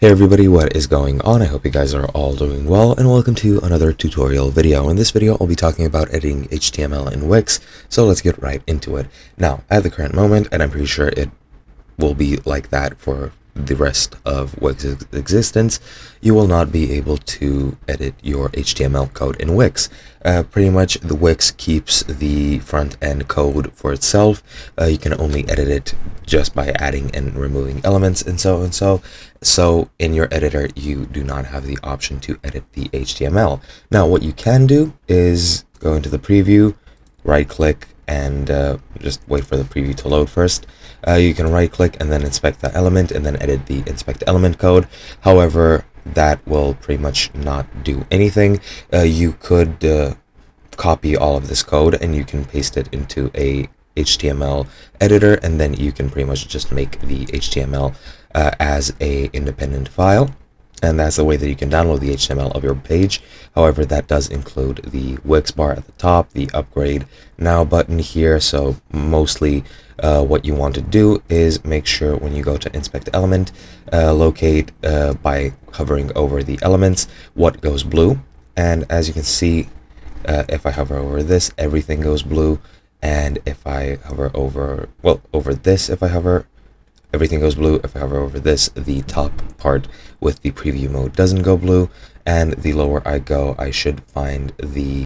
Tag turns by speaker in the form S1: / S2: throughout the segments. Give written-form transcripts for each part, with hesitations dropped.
S1: Hey everybody, what is going on? I hope you guys are all doing well, and welcome to another tutorial video. In this video, I'll be talking about editing HTML in Wix, so let's get right into it. Now, at the current moment, and I'm pretty sure it will be like that for the rest of Wix's existence, you will not be able to edit your HTML code in Wix. Pretty much the Wix keeps the front end code for itself. You can only edit it just by adding and removing elements and so and so. So in your editor, you do not have the option to edit the HTML. Now, what you can do is go into the preview, right click, and just wait for the preview to load first. You can right click and then inspect that element and then edit the inspect element code. However, that will pretty much not do anything. You could copy all of this code and you can paste it into a HTML editor, and then you can pretty much just make the HTML as a independent file. And that's the way that you can download the HTML of your page. However, that does include the Wix bar at the top, the upgrade now button here. So mostly what you want to do is make sure when you go to inspect element, locate by hovering over the elements what goes blue. And as you can see, if I hover over this, everything goes blue. And if I hover over, well, over this, if I hover, everything goes blue. If I hover over this, the top part with the preview mode doesn't go blue, and the lower I go, I should find the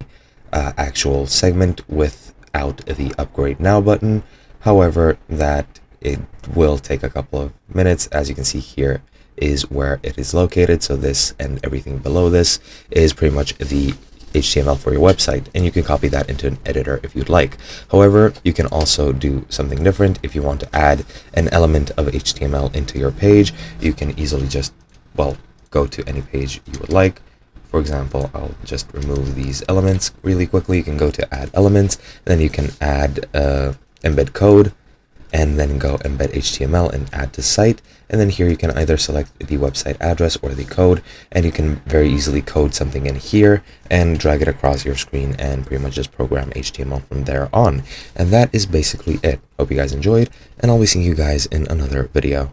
S1: actual segment without the upgrade now button. However, that it will take a couple of minutes. As you can see, here is where it is located. So this and everything below this is pretty much the HTML for your website, and you can copy that into an editor if you'd like. However, you can also do something different. If you want to add an element of HTML into your page, you can easily just, well, go to any page you would like. For example, I'll just remove these elements really quickly. You can go to add elements, then you can add embed code, and then go embed HTML and add to site. And then here you can either select the website address or the code, and you can very easily code something in here and drag it across your screen and pretty much just program HTML from there on. And that is basically it. Hope you guys enjoyed, and I'll be seeing you guys in another video.